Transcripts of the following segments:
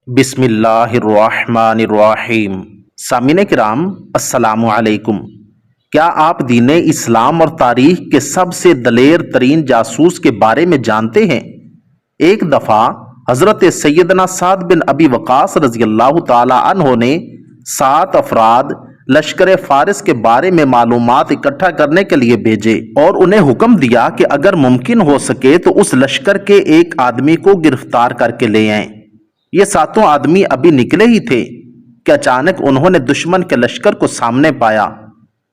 بسم اللہ الرحمن الرحیم۔ سامعین کرام السلام علیکم۔ کیا آپ دین اسلام اور تاریخ کے سب سے دلیر ترین جاسوس کے بارے میں جانتے ہیں؟ ایک دفعہ حضرت سیدنا سعد بن ابی وقاص رضی اللہ تعالی عنہ نے 7 افراد لشکر فارس کے بارے میں معلومات اکٹھا کرنے کے لیے بھیجے اور انہیں حکم دیا کہ اگر ممکن ہو سکے تو اس لشکر کے ایک آدمی کو گرفتار کر کے لے آئیں۔ یہ 7 آدمی ابھی نکلے ہی تھے کہ اچانک انہوں نے دشمن کے لشکر کو سامنے پایا،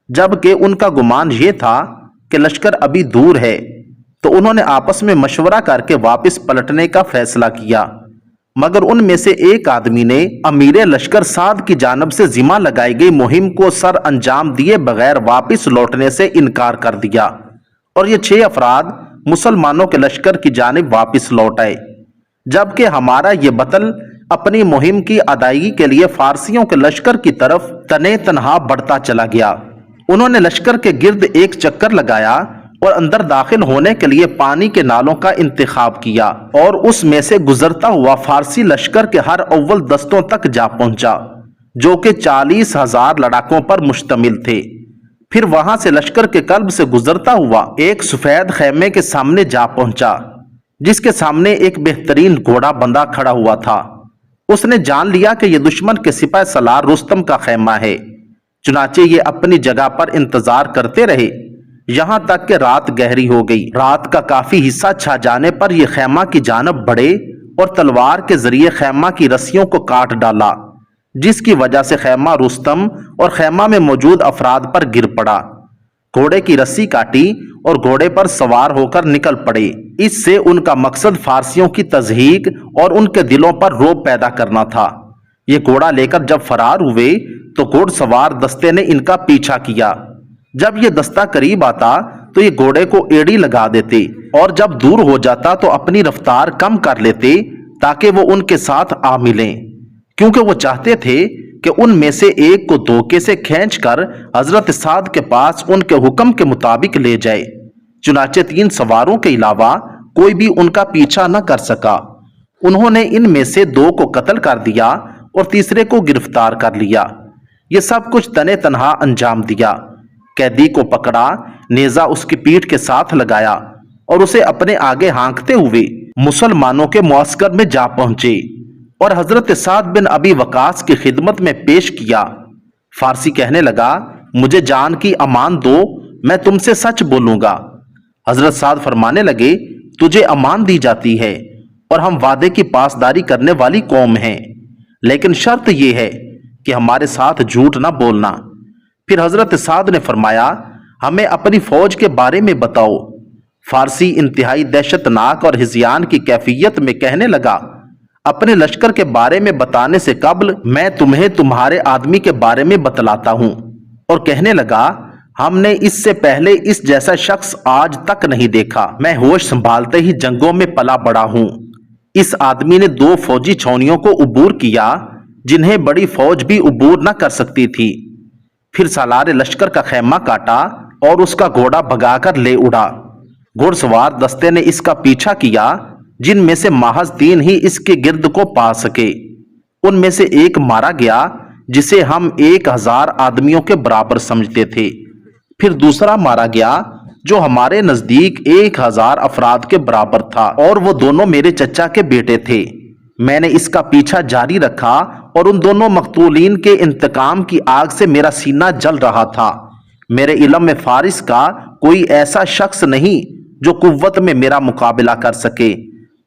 جبکہ ان کا گمان یہ تھا کہ لشکر ابھی دور ہے، تو انہوں نے آپس میں مشورہ کر کے واپس پلٹنے کا فیصلہ کیا۔ مگر ان میں سے ایک آدمی نے امیر لشکر سعد کی جانب سے ذمہ لگائی گئی مہم کو سر انجام دیے بغیر واپس لوٹنے سے انکار کر دیا، اور یہ 6 افراد مسلمانوں کے لشکر کی جانب واپس لوٹ آئے، جبکہ ہمارا یہ بطل اپنی مہم کی ادائیگی کے لیے فارسیوں کے لشکر کی طرف تنے تنہا بڑھتا چلا گیا۔ انہوں نے لشکر کے گرد ایک چکر لگایا اور اندر داخل ہونے کے لیے پانی کے نالوں کا انتخاب کیا، اور اس میں سے گزرتا ہوا فارسی لشکر کے ہر اول دستوں تک جا پہنچا، جو کہ 40,000 لڑاکوں پر مشتمل تھے۔ پھر وہاں سے لشکر کے قلب سے گزرتا ہوا ایک سفید خیمے کے سامنے جا پہنچا، جس کے سامنے ایک بہترین گھوڑا بندھا کھڑا ہوا تھا۔ اس نے جان لیا کہ یہ دشمن کے سپہ سالار رستم کا خیمہ ہے، چنانچہ یہ اپنی جگہ پر انتظار کرتے رہے یہاں تک کہ رات گہری ہو گئی۔ رات کا کافی حصہ چھا جانے پر یہ خیمہ کی جانب بڑھے اور تلوار کے ذریعے خیمہ کی رسیوں کو کاٹ ڈالا، جس کی وجہ سے خیمہ رستم اور خیمہ میں موجود افراد پر گر پڑا۔ گھوڑے کی رسی کاٹی اور گھوڑے پر سوار ہو کر نکل پڑے۔ اس سے ان کا مقصد فارسیوں کی تضحیک اور ان کے دلوں پر رعب پیدا کرنا تھا۔ یہ گھوڑا لے کر جب فرار ہوئے تو گھوڑ سوار دستے نے ان کا پیچھا کیا۔ جب یہ دستہ قریب آتا تو یہ گھوڑے کو ایڑی لگا دیتے، اور جب دور ہو جاتا تو اپنی رفتار کم کر لیتے تاکہ وہ ان کے ساتھ آ ملیں، کیونکہ وہ چاہتے تھے کہ ان میں سے ایک کو دھوکے سے کھینچ کر حضرت سعد کے پاس ان کے حکم کے مطابق لے جائے۔ چنانچہ 3 سواروں کے علاوہ کوئی بھی ان کا پیچھا نہ کر سکا۔ انہوں نے ان میں سے 2 کو قتل کر دیا اور تیسرے کو گرفتار کر لیا۔ یہ سب کچھ تنے تنہا انجام دیا۔ قیدی کو پکڑا، نیزہ اس کی پیٹھ کے ساتھ لگایا اور اسے اپنے آگے ہانکتے ہوئے مسلمانوں کے معسکر میں جا پہنچے اور حضرت سعد بن ابی وقاص کی خدمت میں پیش کیا۔ فارسی کہنے لگا، مجھے جان کی امان دو، میں تم سے سچ بولوں گا۔ حضرت سعد فرمانے لگے، تجھے امان دی جاتی ہے اور ہم وعدے کی پاسداری کرنے والی قوم ہیں، لیکن شرط یہ ہے کہ ہمارے ساتھ جھوٹ نہ بولنا۔ پھر حضرت سعد نے فرمایا، ہمیں اپنی فوج کے بارے میں بتاؤ۔ فارسی انتہائی دہشت ناک اور ہذیان کی کیفیت میں کہنے لگا، اپنے لشکر کے بارے میں بتانے سے قبل میں تمہیں تمہارے آدمی کے بارے میں بتلاتا ہوں۔ اور کہنے لگا، ہم نے اس سے پہلے اس جیسا شخص آج تک نہیں دیکھا، میں ہوش سنبھالتے ہی جنگوں میں پلا بڑا ہوں۔ اس آدمی نے 2 فوجی چھاؤنیوں کو عبور کیا جنہیں بڑی فوج بھی عبور نہ کر سکتی تھی۔ پھر سالار لشکر کا خیمہ کاٹا اور اس کا گھوڑا بھگا کر لے اڑا۔ گھوڑ سوار دستے نے اس کا پیچھا کیا، جن میں سے محض 3 ہی اس کے گرد کو پا سکے۔ ان میں سے ایک مارا گیا جسے ہم 1000 آدمیوں کے برابر سمجھتے تھے۔ پھر دوسرا مارا گیا جو ہمارے نزدیک 1000 افراد کے برابر تھا، اور وہ دونوں میرے چچا کے بیٹے تھے۔ میں نے اس کا پیچھا جاری رکھا اور ان دونوں مقتولین کے انتقام کی آگ سے میرا سینہ جل رہا تھا۔ میرے علم میں فارس کا کوئی ایسا شخص نہیں جو قوت میں میرا مقابلہ کر سکے،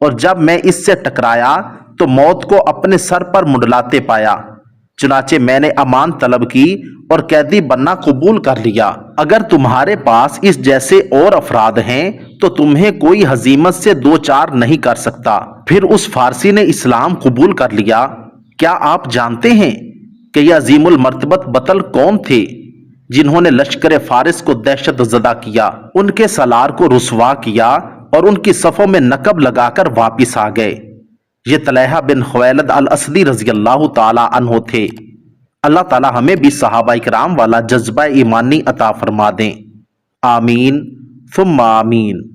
اور جب میں اس سے ٹکرایا تو موت کو اپنے سر پر منڈلاتے پایا۔ چنانچہ میں نے امان طلب کی اور قیدی بننا قبول کر لیا۔ اگر تمہارے پاس اس جیسے اور افراد ہیں تو تمہیں کوئی ہزیمت سے 2 چار نہیں کر سکتا۔ پھر اس فارسی نے اسلام قبول کر لیا۔ کیا آپ جانتے ہیں کہ یہ عظیم المرتبت بطل کون تھے جنہوں نے لشکر فارس کو دہشت زدہ کیا، ان کے سالار کو رسوا کیا اور ان کی صفوں میں نقب لگا کر واپس آ گئے؟ یہ طلحہ بن خویلد الاسدی رضی اللہ تعالی عنہ تھے۔ اللہ تعالی ہمیں بھی صحابہ کرام والا جذبہ ایمانی عطا فرما دیں۔ آمین ثم آمین۔